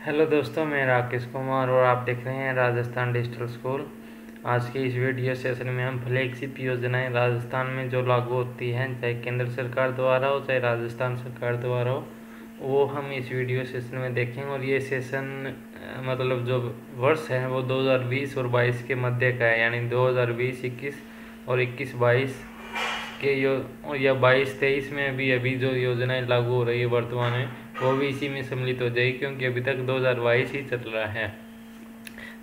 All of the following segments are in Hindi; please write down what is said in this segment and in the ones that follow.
हेलो दोस्तों, मैं राकेश कुमार और आप देख रहे हैं राजस्थान डिजिटल स्कूल। आज के इस वीडियो सेशन में हम फ्लैगशिप योजनाएं राजस्थान में जो लागू होती हैं, चाहे केंद्र सरकार द्वारा हो चाहे राजस्थान सरकार द्वारा हो, वो हम इस वीडियो सेशन में देखेंगे। और ये सेशन मतलब जो वर्ष है वो 2020 और 22 के मध्य का है, यानी 2020-21 और 21-22 के या 22-23 में अभी जो योजनाएं लागू हो रही है वर्तमान में, वो भी इसी में सम्मिलित हो जाएगी, क्योंकि अभी तक 2022 ही चल रहा है।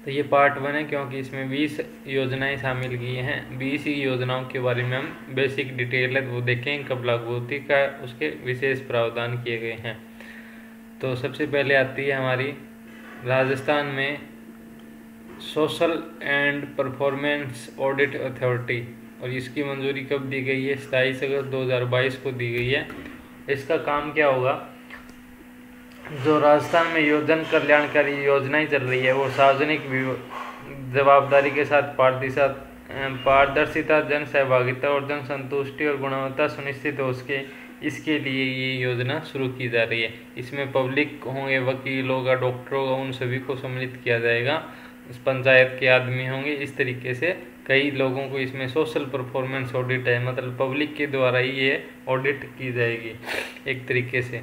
तो ये पार्ट 1 है, क्योंकि इसमें 20 योजनाएं शामिल की हैं। 20 ही योजनाओं के बारे में हम बेसिक डिटेल है वो देखें, कब लागू होती का उसके विशेष प्रावधान किए गए हैं। तो सबसे पहले आती है हमारी राजस्थान में social and performance audit authority, और इसकी मंजूरी कब दी गई है? 27 अगस्त 2022 को दी गई है। इसका काम क्या होगा? जो राजस्थान में योजन कल्याणकारी योजनाएं चल रही है वो सार्वजनिक जवाबदारी के साथ पारदर्शिता, जन सहभागिता और जन संतुष्टि और गुणवत्ता सुनिश्चित हो सके, इसके लिए ये योजना शुरू की जा रही है। इसमें पब्लिक होंगे, वकील होगा, डॉक्टर होगा, उन सभी को सम्मिलित किया जाएगा। पंचायत के आदमी होंगे। इस तरीके से कई लोगों को इसमें सोशल परफॉर्मेंस ऑडिट है, मतलब पब्लिक के द्वारा ही ये ऑडिट की जाएगी एक तरीके से।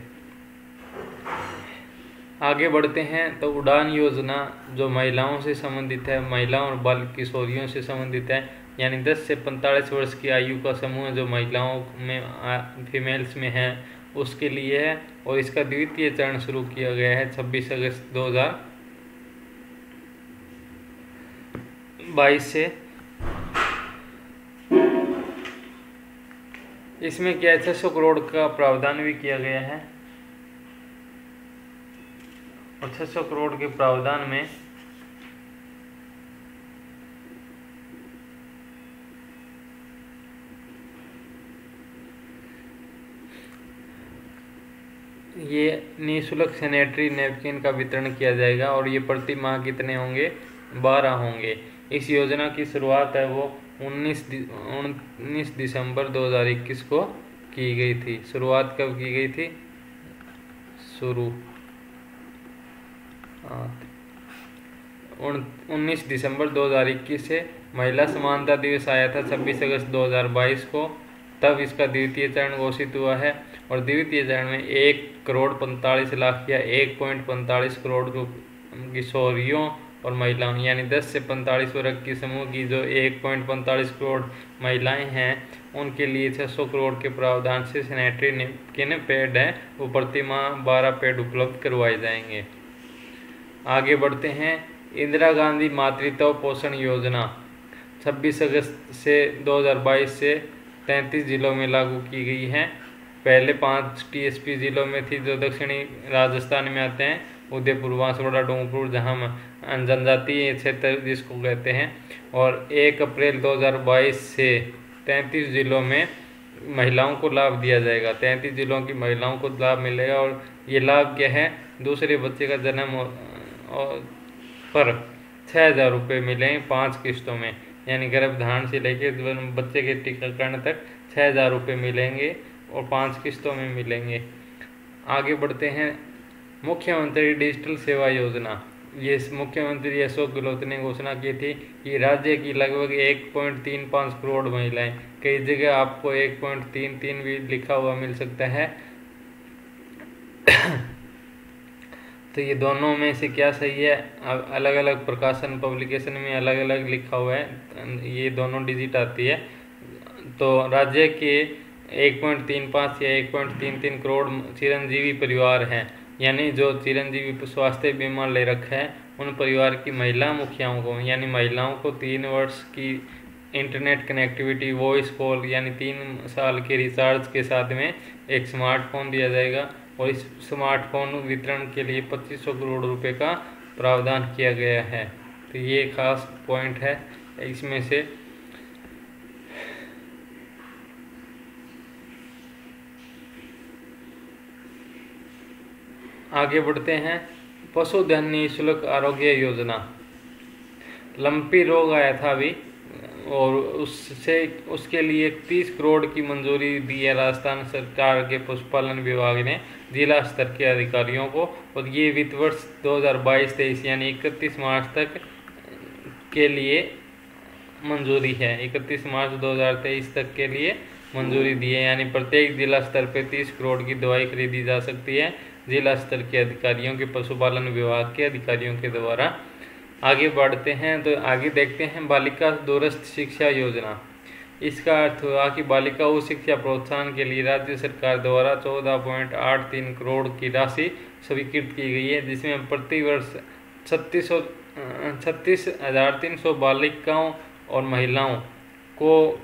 आगे बढ़ते हैं तो उड़ान योजना जो महिलाओं से संबंधित है, महिलाओं और बाल किशोरियों से संबंधित है, यानी 10 से 45 वर्ष की आयु का समूह जो महिलाओं में फीमेल्स में है उसके लिए है। और इसका द्वितीय चरण शुरू किया गया है 26 अगस्त 2022 से। इसमें क्या 600 करोड़ का प्रावधान भी किया गया है, और 600 करोड़ के प्रावधान में ये निःशुल्क सैनिटरी नैपकिन का वितरण किया जाएगा, और ये प्रति माह कितने होंगे? 12 होंगे। इस योजना की शुरुआत है वो 19 दिसंबर 2021 को की गई थी। शुरुआत कब की गई थी? 19 दिसंबर 2021 से। महिला समानता दिवस आया था 26 अगस्त 2022 को, तब इसका द्वितीय चरण घोषित हुआ है। और द्वितीय चरण में 1,45,00,000 या 1.45 करोड़ किशोरियों और महिलाओं, यानी 10 से 45 वर्ग की समूह की जो 1.45 करोड़ महिलाएं हैं, उनके लिए 600 करोड़ के प्रावधान से सैनिटरी नैपकिन पैड है वो प्रति माह 12 पैड उपलब्ध करवाए जाएंगे। आगे बढ़ते हैं। इंदिरा गांधी मातृत्व पोषण योजना 26 अगस्त से 2022 से 33 जिलों में लागू की गई है। पहले 5 TSP जिलों में थी जो दक्षिणी राजस्थान में आते हैं, उदयपुर, बांसवाड़ा, डूंगरपुर, जहां जनजातीय क्षेत्र जिसको कहते हैं। और 1 अप्रैल 2022 से 33 जिलों में महिलाओं को लाभ दिया जाएगा। 33 जिलों की महिलाओं को लाभ मिलेगा। और ये लाभ क्या है? दूसरे बच्चे का जन्म पर 6,000 रुपये मिलेंगे 5 किस्तों में, यानी गर्भधारण से लेकर बच्चे के टीकाकरण तक 6,000 रुपये मिलेंगे और 5 किस्तों में मिलेंगे। आगे बढ़ते हैं। मुख्यमंत्री डिजिटल सेवा योजना, ये मुख्यमंत्री अशोक गहलोत ने घोषणा की थी कि राज्य की लगभग 1.35 करोड़ महिलाएं, कई जगह आपको 1.33 भी लिखा हुआ मिल सकता है। तो ये दोनों में से क्या सही है? अलग अलग प्रकाशन पब्लिकेशन में अलग अलग लिखा हुआ है, ये दोनों डिजिट आती है। तो राज्य के 1.35 या 1.33 करोड़ चिरंजीवी परिवार हैं, यानी जो चिरंजीवी स्वास्थ्य बीमा ले रखा है उन परिवार की महिला मुखियाओं को, यानी महिलाओं को 3 वर्ष की इंटरनेट कनेक्टिविटी, वॉइस कॉल, यानी 3 साल के रिचार्ज के साथ में एक स्मार्टफोन दिया जाएगा। और इस स्मार्टफोन वितरण के लिए 2500 करोड़ रुपए का प्रावधान किया गया है। तो ये खास पॉइंट है इसमें से। आगे बढ़ते हैं। पशुधन निःशुल्क आरोग्य योजना, लंपी रोग आया था अभी और उसके लिए 30 करोड़ की मंजूरी दी है राजस्थान सरकार के पशुपालन विभाग ने जिला स्तर के अधिकारियों को। और ये वित्त वर्ष 2022-23 यानी 31 मार्च तक के लिए मंजूरी है। 31 मार्च 2023 तक के लिए मंजूरी दी है, यानी प्रत्येक जिला स्तर पर 30 करोड़ की दवाई खरीदी जा सकती है जिला स्तर के अधिकारियों के, पशुपालन विभाग के अधिकारियों के द्वारा। आगे बढ़ते हैं तो आगे देखते हैं बालिका दूरस्थ शिक्षा योजना। इसका अर्थ हुआ कि बालिका उच्च शिक्षा प्रोत्साहन के लिए राज्य सरकार द्वारा 14.83 करोड़ की राशि स्वीकृत की गई है, जिसमें प्रति वर्ष 36,300 बालिकाओं और महिलाओं को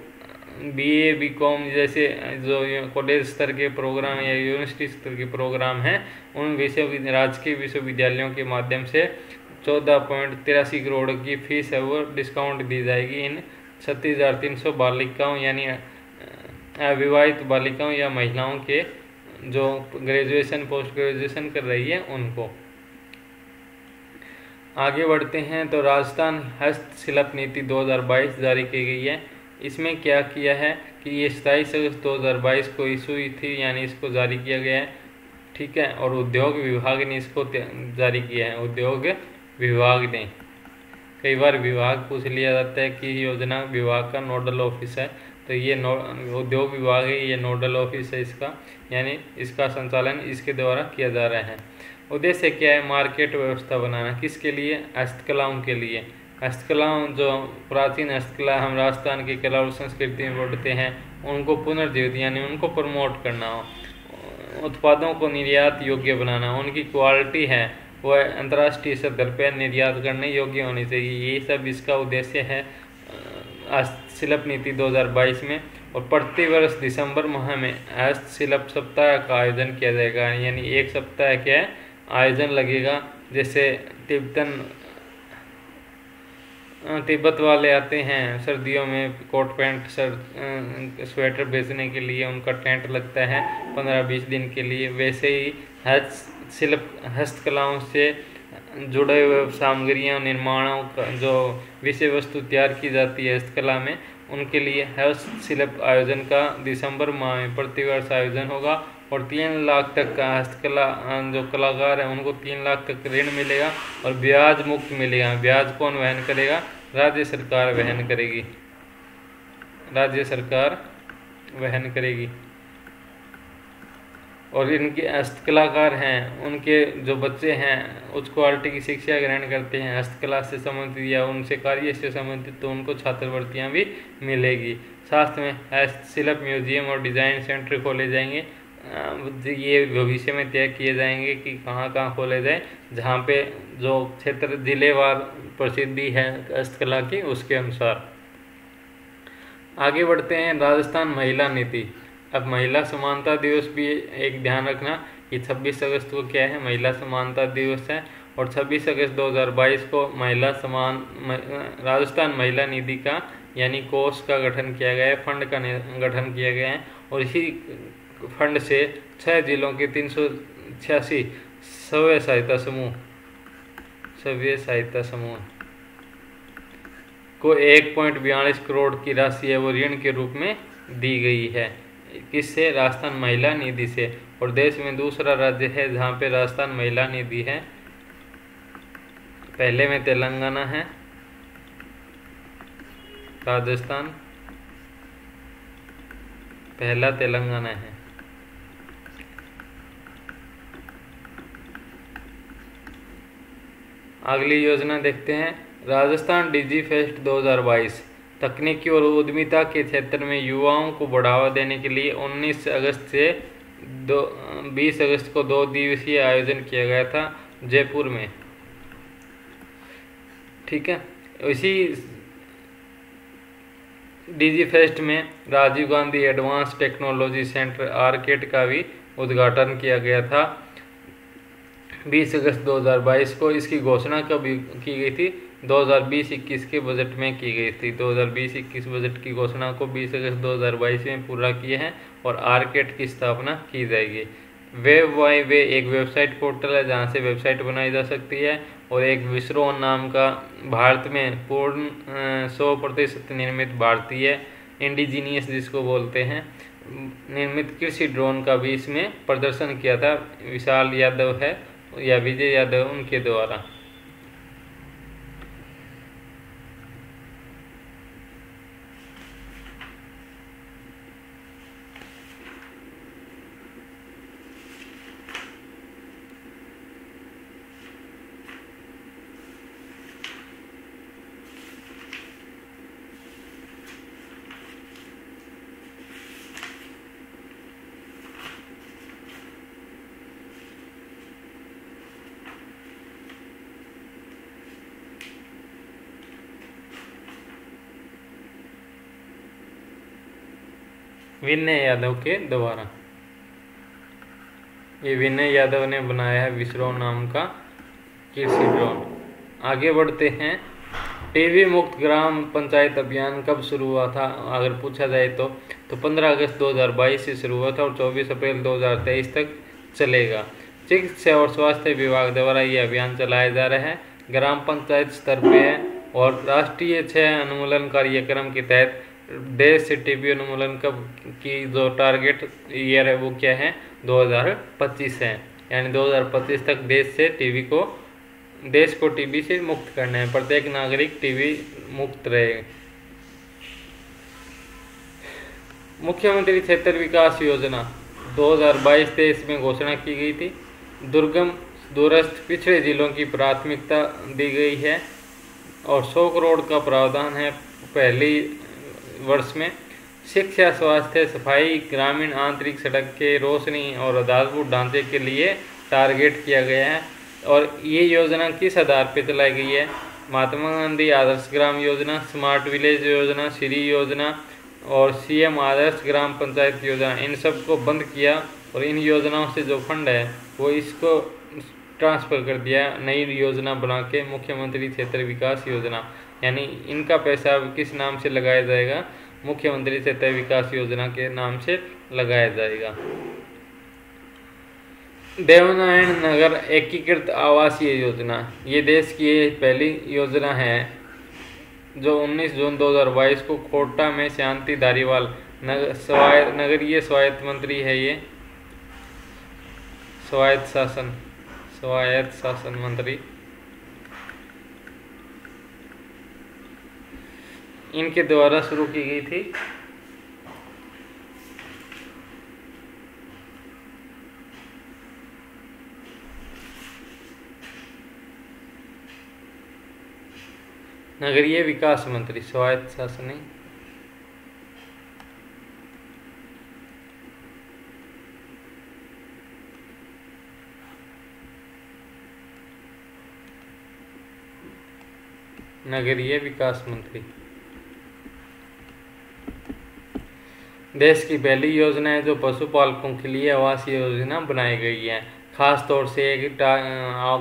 BA BCom जैसे जो कॉलेज स्तर के प्रोग्राम या यूनिवर्सिटी स्तर के प्रोग्राम हैं उन राजकीय विश्वविद्यालयों के माध्यम से 14.83 करोड़ की फीस है वो डिस्काउंट दी जाएगी इन 36,300 बालिकाओं यानी अविवाहित बालिकाओं या महिलाओं के जो ग्रेजुएशन पोस्ट ग्रेजुएशन कर रही है उनको। आगे बढ़ते हैं तो राजस्थान हस्तशिल्प नीति 2022 जारी की गई है। इसमें क्या किया है कि ये 27 अगस्त 2022 को इशू हुई थी, यानी इसको जारी किया गया है, ठीक है। और उद्योग विभाग ने इसको जारी किया है। उद्योग विभाग ने, कई बार विभाग पूछ लिया जाता है कि योजना विभाग का नोडल ऑफिस है, तो ये उद्योग विभाग है, ये नोडल ऑफिस है इसका, यानी इसका संचालन इसके द्वारा किया जा रहा है। उद्देश्य क्या है? मार्केट व्यवस्था बनाना। किसके लिए? हस्तकलाओं के लिए। हस्तकलाओं जो प्राचीन हस्तकला हम राजस्थान की कला और संस्कृति में पढ़ते हैं उनको पुनर्जीवित यानी उनको प्रमोट करना हो, उत्पादों को निर्यात योग्य बनाना, उनकी क्वालिटी है वह अंतर्राष्ट्रीय स्तर पर निर्यात करने योग्य होनी चाहिए। ये सब इसका उद्देश्य है हस्तशिल्प नीति 2022 में। और प्रति वर्ष दिसंबर माह में हस्तशिल्प सप्ताह का आयोजन किया जाएगा, यानी एक सप्ताह के आयोजन लगेगा। जैसे तिब्बत वाले आते हैं सर्दियों में कोट पैंट स्वेटर बेचने के लिए, उनका टेंट लगता है 15-20 दिन के लिए। वैसे ही हस्तकलाओं से जुड़े हुए सामग्रियाँ निर्माणों का जो विषय वस्तु तैयार की जाती है हस्तकला में, उनके लिए हस्तशिल्प आयोजन का दिसंबर माह में प्रतिवर्ष आयोजन होगा। और 3 लाख तक का हस्तकला जो कलाकार हैं उनको 3 लाख तक ऋण मिलेगा और ब्याज मुक्त मिलेगा। ब्याज कौन वहन करेगा? राज्य सरकार वहन करेगी, राज्य सरकार वहन करेगी। और इनके हस्तकलाकार हैं उनके जो बच्चे हैं उच्च क्वालिटी की शिक्षा ग्रहण करते हैं हस्तकला से संबंधित या उनसे कार्य से संबंधित, तो उनको छात्रवृत्तियां भी मिलेगी। साथ में हस्तशिल्प म्यूजियम और डिज़ाइन सेंटर खोले जाएंगे। ये भविष्य में तय किए जाएंगे कि कहाँ कहाँ खोले जाए, जहाँ पे जो क्षेत्र जिलेवार प्रसिद्धि है हस्तकला की उसके अनुसार। आगे बढ़ते हैं राजस्थान महिला नीति। अब महिला समानता दिवस भी एक ध्यान रखना कि 26 अगस्त को क्या है? महिला समानता दिवस है। और 26 अगस्त 2022 को राजस्थान महिला निधि का यानी कोष का गठन किया गया है, फंड का गठन किया गया है। और इसी फंड से 6 जिलों के 386 स्वयं सहायता समूह को 1.42 करोड़ की राशि है वो ऋण के रूप में दी गई है। किससे? राजस्थान महिला निधि से। और देश में दूसरा राज्य है जहाँ पे राजस्थान महिला निधि है। पहले में तेलंगाना है, राजस्थान पहला तेलंगाना है। अगली योजना देखते हैं राजस्थान डिजी फेस्ट 2022। तकनीकी और उद्यमिता के क्षेत्र में युवाओं को बढ़ावा देने के लिए 19 अगस्त से 20 अगस्त को 2 दिवसीय आयोजन किया गया था जयपुर में, ठीक है। इसी डिजी फेस्ट में Rajiv Gandhi advance technology centre arcade का भी उद्घाटन किया गया था 20 अगस्त 2022 को। इसकी घोषणा कब की गई थी? 2020-21 के बजट में की गई थी। 2020-21 बजट की घोषणा को 20 अगस्त 2022 में पूरा किए हैं और आर्केड की स्थापना की जाएगी। वेब वाई वे एक वेबसाइट पोर्टल है जहाँ से वेबसाइट बनाई जा सकती है, और एक विस्रोन नाम का भारत में पूर्ण 100% निर्मित भारतीय इंडिजीनियस जिसको बोलते हैं निर्मित कृषि ड्रोन का भी इसमें प्रदर्शन किया था। विशाल यादव है या विजय यादव उनके द्वारा। विनय यादव के द्वारा। ये विनय यादव ने बनाया है विस्रो नाम का कृषि ड्रोन। आगे बढ़ते हैं। टीबी मुक्त ग्राम पंचायत अभियान कब शुरू हुआ था अगर पूछा जाए तो 15 अगस्त 2022 से शुरू हुआ था और 24 अप्रैल 2023 तक चलेगा। चिकित्सा और स्वास्थ्य विभाग द्वारा ये अभियान चलाया जा रहा है, ग्राम पंचायत स्तर पे है और राष्ट्रीय क्षय उन्मूलन कार्यक्रम के तहत देश से टीबी उन्मूलन कब की जो टारगेट ईयर है वो क्या है 2025 है, यानी 2025 तक देश को टीबी से मुक्त करना है, प्रत्येक नागरिक टीबी मुक्त रहे। मुख्यमंत्री क्षेत्र विकास योजना 2022-23 में घोषणा की गई थी। दुर्गम दूरस्थ पिछड़े जिलों की प्राथमिकता दी गई है और 100 करोड़ का प्रावधान है पहली वर्ष में। शिक्षा, स्वास्थ्य, सफाई, ग्रामीण आंतरिक सड़क के रोशनी और आधारभूत ढांचे के लिए टारगेट किया गया है। और ये योजना किस आधार पर चलाई गई है? महात्मा गांधी आदर्श ग्राम योजना, स्मार्ट विलेज योजना, श्री योजना और सीएम आदर्श ग्राम पंचायत योजना, इन सब को बंद किया और इन योजनाओं से जो फंड है वो इसको ट्रांसफ़र कर दिया नई योजना बना के, मुख्यमंत्री क्षेत्र विकास योजना। यानी इनका पैसा किस नाम से लगाया जाएगा? मुख्यमंत्री क्षेत्र विकास योजना के नाम से लगाया जाएगा। देवनारायण नगर एकीकृत आवासीय योजना, ये देश की पहली योजना है जो 19 जून 2022 को कोटा में शांति धारीवाल नगरीय स्वायत्त मंत्री है, ये स्वायत्त शासन मंत्री, इनके द्वारा शुरू की गई थी। नगरीय विकास मंत्री, स्वायत्त शासन नगरीय विकास मंत्री। देश की पहली योजना है जो पशुपालकों के लिए आवासीय योजना बनाई गई है। खास तौर से एक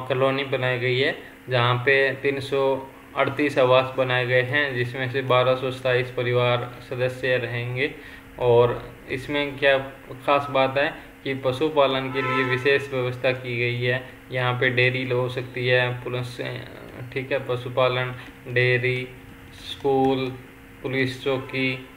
कॉलोनी बनाई गई है जहाँ पे 338 आवास बनाए गए हैं, जिसमें से 1227 परिवार सदस्य रहेंगे। और इसमें क्या खास बात है कि पशुपालन के लिए विशेष व्यवस्था की गई है। यहाँ पे डेयरी हो सकती है, पुलिस, ठीक है, पशुपालन, डेयरी, स्कूल, पुलिस चौकी,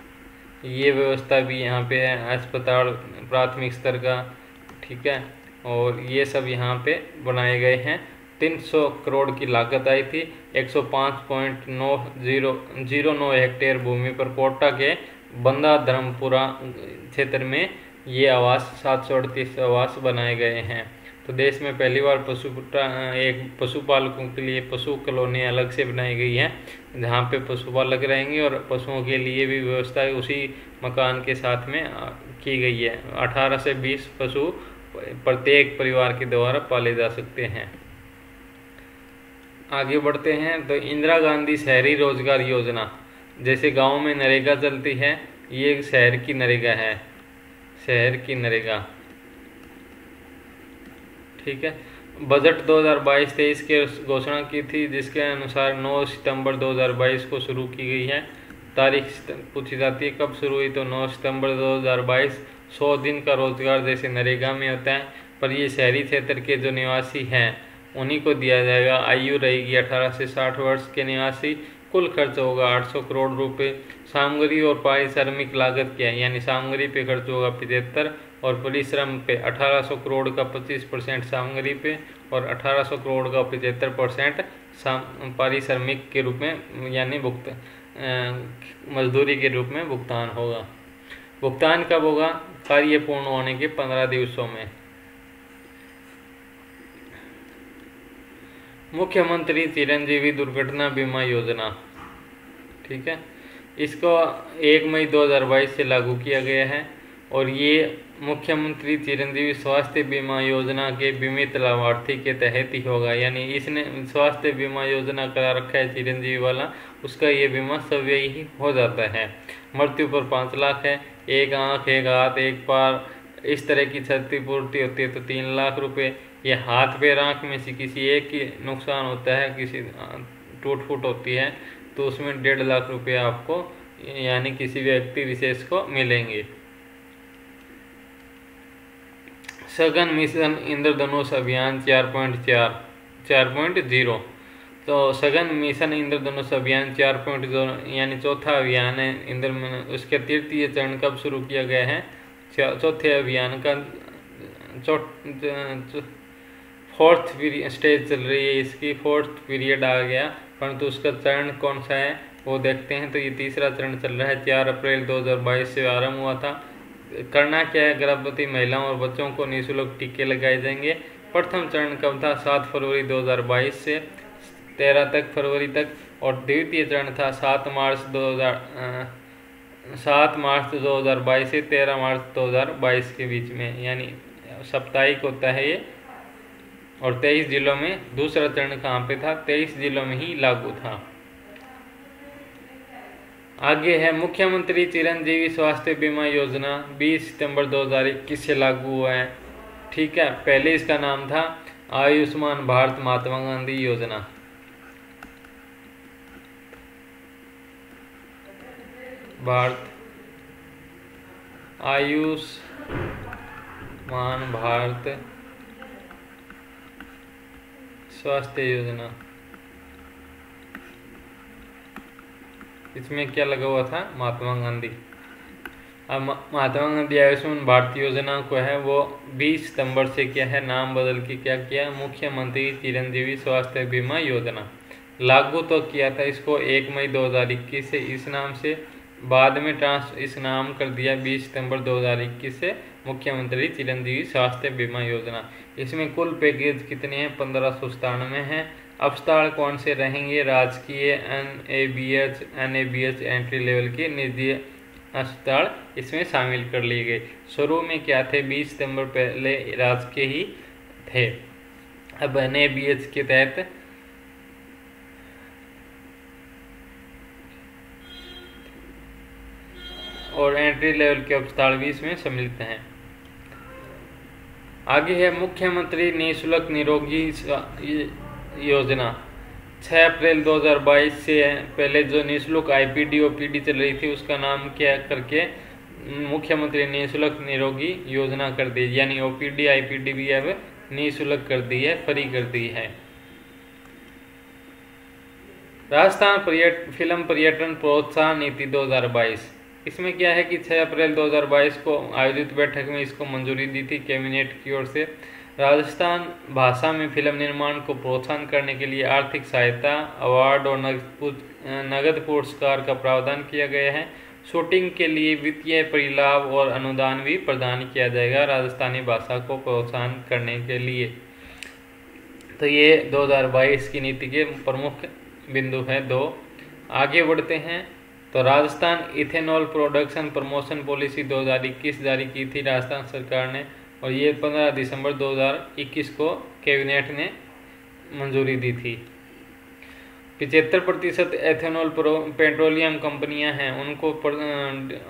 ये व्यवस्था भी यहाँ पे है, अस्पताल प्राथमिक स्तर का, ठीक है। और ये सब यहाँ पे बनाए गए हैं। 300 करोड़ की लागत आई थी। 105.9009 हेक्टेयर भूमि पर कोटा के बंदा धर्मपुरा क्षेत्र में ये आवास 738 आवास बनाए गए हैं। तो देश में पहली बार पशुपालकों के लिए पशु कॉलोनी अलग से बनाई गई है जहाँ पे पशुपालक रहेंगे और पशुओं के लिए भी व्यवस्था उसी मकान के साथ में की गई है। 18 से 20 पशु प्रत्येक परिवार के द्वारा पाले जा सकते हैं। आगे बढ़ते हैं। तो इंदिरा गांधी शहरी रोजगार योजना, जैसे गांव में नरेगा चलती है, ये शहर की नरेगा है, शहर की नरेगा, ठीक है। बजट 2022-23 के घोषणा की थी, जिसके अनुसार 9 सितंबर 2022 को शुरू की गई है। तारीख पूछी जाती है कब शुरू हुई, तो 9 सितंबर 2022। 100 दिन का रोजगार जैसे नरेगा में होता है पर ये शहरी क्षेत्र के जो निवासी हैं उन्हीं को दिया जाएगा। आयु रहेगी 18 से 60 वर्ष के निवासी। कुल खर्च होगा 800 करोड़ रुपए। सामग्री और पारिश्रमिक लागत क्या है, यानी सामग्री पे खर्च होगा 75 और परिश्रम पे 1800 करोड़ का 25% सामग्री पे और 1800 करोड़ का 75% पारिश्रमिक के रूप में यानी मजदूरी के रूप में भुगतान होगा। भुगतान कब होगा? कार्य पूर्ण होने के 15 दिवसों में। मुख्यमंत्री चिरंजीवी दुर्घटना बीमा योजना, ठीक है, इसको 1 मई 2022 से लागू किया गया है और ये मुख्यमंत्री चिरंजीवी स्वास्थ्य बीमा योजना के बीमित लाभार्थी के तहत ही होगा। यानी इसने स्वास्थ्य बीमा योजना करा रखा है चिरंजीवी वाला, उसका ये बीमा सव्ययी ही हो जाता है। मृत्यु पर 5 लाख है। एक आंख, एक हाथ, एक पैर इस तरह की क्षतिपूर्ति होती है तो 3 लाख रुपए। ये हाथ पैर आंख में से किसी एक की नुकसान होता है, किसी टूट फूट होती है तो उसमें 1.5 लाख रुपए आपको यानी किसी व्यक्ति विशेष को मिलेंगे। सघन मिशन इंद्रधनुष अभियान 4.0। तो सघन मिशन इंद्रधनुष अभियान 4.0 यानी चौथा अभियान है उसके तृतीय चरण कब शुरू किया गया है? चौथे अभियान का 4th स्टेज चल रही है, इसकी 4th पीरियड आ गया, परंतु उसका चरण कौन सा है वो देखते हैं। तो ये तीसरा चरण चल रहा है, 4 अप्रैल 2022 से आरंभ हुआ था। करना क्या है? गर्भवती महिलाओं और बच्चों को निःशुल्क टीके लगाए जाएंगे। प्रथम चरण कब था? 7 फरवरी 2022 से 13 फरवरी तक और द्वितीय चरण था 7 मार्च 2022 से 13 मार्च 2022 के बीच में, यानी साप्ताहिक होता है ये। और 23 जिलों में दूसरा चरण कहाँ पे था? 23 जिलों में ही लागू था। आगे है मुख्यमंत्री चिरंजीवी स्वास्थ्य बीमा योजना 20 सितंबर 2021 से लागू हुआ है, ठीक है। पहले इसका नाम था आयुष्मान भारत महात्मा गांधी योजना। आयुष्मान भारत स्वास्थ्य योजना, इसमें क्या लगा हुआ था? महात्मा गांधी। अब महात्मा गांधी आयुष्मान भारत योजना को है वो 20 सितंबर से क्या है नाम बदल के क्या किया? मुख्यमंत्री चिरंजीवी स्वास्थ्य बीमा योजना। लागू तो किया था इसको 1 मई 2021 से इस नाम से, बाद में इस नाम कर दिया 20 सितंबर 2021 से मुख्यमंत्री चिरंजीवी स्वास्थ्य बीमा योजना। इसमें कुल पैकेज कितने हैं? 1597 हैं। अस्पताल कौन से रहेंगे? राजकीय, NABH एंट्री लेवल के निजी अस्पताल इसमें शामिल कर लिए गए। शुरू में क्या थे? 20 सितंबर पहले राजकीय ही थे, अब NABH के तहत और एंट्री लेवल के अस्पताल भी इसमें सम्मिलित हैं। आगे है मुख्यमंत्री निःशुल्क निरोगी योजना। 6 अप्रैल 2022 से पहले जो निःशुल्क IPD OPD चल रही थी उसका नाम क्या करके मुख्यमंत्री निःशुल्क निरोगी योजना कर दी, यानी OPD IPD भी अब निःशुल्क कर दी है, फ्री कर दी है। राजस्थान फिल्म पर्यटन प्रोत्साहन नीति 2022, इसमें क्या है कि 6 अप्रैल 2022 को आयोजित बैठक में इसको मंजूरी दी थी कैबिनेट की ओर से। राजस्थान भाषा में फिल्म निर्माण को प्रोत्साहन करने के लिए आर्थिक सहायता, अवार्ड और नगद पुरस्कार का प्रावधान किया गया है। शूटिंग के लिए वित्तीय परिलाभ और अनुदान भी प्रदान किया जाएगा राजस्थानी भाषा को प्रोत्साहन करने के लिए। तो ये 2022 की नीति के प्रमुख बिंदु हैं 2। आगे बढ़ते हैं तो Rajasthan ethanol production promotion policy 2021 जारी की थी राजस्थान सरकार ने और ये 15 दिसंबर 2021 को कैबिनेट ने मंजूरी दी थी। 75% एथेनॉल पेट्रोलियम कंपनियां हैं उनको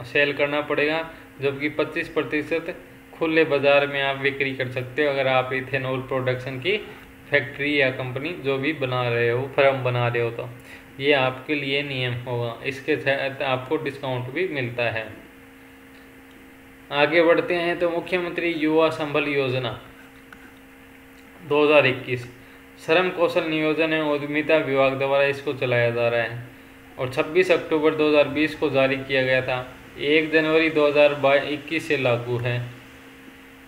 सेल करना पड़ेगा, जबकि 25% खुले बाजार में आप बिक्री कर सकते हो अगर आप इथेनॉल प्रोडक्शन की फैक्ट्री या कंपनी जो भी बना रहे हो, फर्म बना रहे हो, तो ये आपके लिए नियम होगा। इसके तहत आपको डिस्काउंट भी मिलता है। आगे बढ़ते हैं तो मुख्यमंत्री युवा संबल योजना 2021 श्रम कौशल नियोजन एवं उद्यमिता विभाग द्वारा इसको चलाया जा रहा है और 26 अक्टूबर 2020 को जारी किया गया था। 1 जनवरी 2021 से लागू है,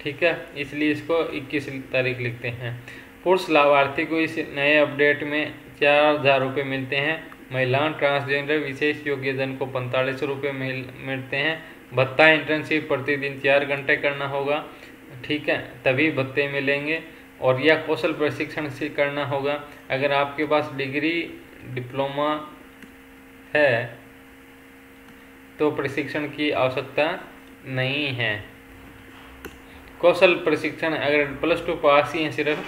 ठीक है, इसलिए इसको 21 तारीख लिखते हैं। पुरुष लाभार्थी को इस नए अपडेट में 4000 रुपये मिलते हैं। महिलाओं ट्रांसजेंडर विशेष योग्यजन को 45 रुपये मिलते हैं। भत्ता इंटर्नशिप प्रतिदिन 4 घंटे करना होगा, ठीक है, तभी भत्ते मिलेंगे। और यह कौशल प्रशिक्षण से करना होगा। अगर आपके पास डिग्री डिप्लोमा है तो प्रशिक्षण की आवश्यकता नहीं है। कौशल प्रशिक्षण अगर +2 पास ही है सिर्फ,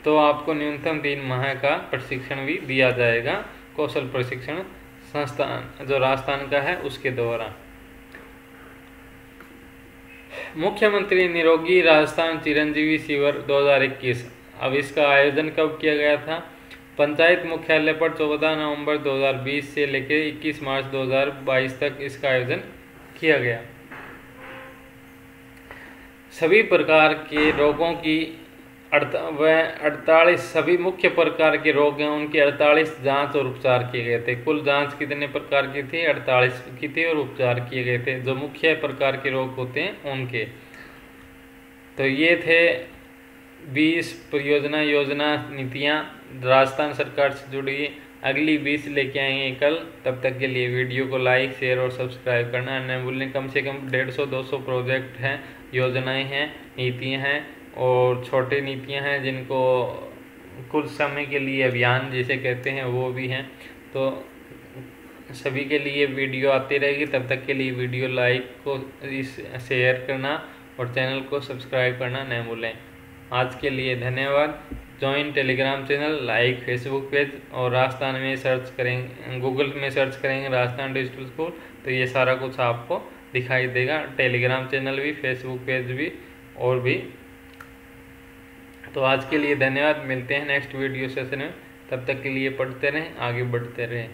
तो आपको न्यूनतम 3 माह का प्रशिक्षण भी दिया जाएगा कौशल प्रशिक्षण संस्थान जो राजस्थान का है उसके द्वारा। मुख्यमंत्री निरोगी राजस्थान चिरंजीवी शिविर 2021। अब इसका आयोजन कब किया गया था? पंचायत मुख्यालय पर 14 नवंबर 2020 से लेकर 21 मार्च 2022 तक इसका आयोजन किया गया। सभी प्रकार के रोगों की 48 सभी मुख्य प्रकार के रोग हैं, उनके 48 जांच और उपचार किए गए थे। कुल जांच कितने प्रकार की थी? 48 की थी और उपचार किए गए थे जो मुख्य प्रकार के रोग होते हैं उनके। तो ये थे 20 परियोजना योजना नीतियाँ राजस्थान सरकार से जुड़ी। अगली 20 लेके आएंगे कल। तब तक के लिए वीडियो को लाइक शेयर और सब्सक्राइब करना न भूलें। कम से कम 150-200 प्रोजेक्ट हैं, योजनाएं हैं, नीतियाँ हैं और छोटे नीतियां हैं जिनको कुछ समय के लिए अभियान जिसे कहते हैं वो भी हैं। तो सभी के लिए वीडियो आती रहेगी। तब तक के लिए वीडियो लाइक को शेयर करना और चैनल को सब्सक्राइब करना न भूलें। आज के लिए धन्यवाद। Join Telegram channel, like Facebook page और राजस्थान में सर्च करेंगे, गूगल में सर्च करेंगे राजस्थान डिजिटल स्कूल तो ये सारा कुछ आपको दिखाई देगा। टेलीग्राम चैनल भी, फेसबुक पेज भी और भी। तो आज के लिए धन्यवाद। मिलते हैं नेक्स्ट वीडियो सेशन में। तब तक के लिए पढ़ते रहें, आगे बढ़ते रहें।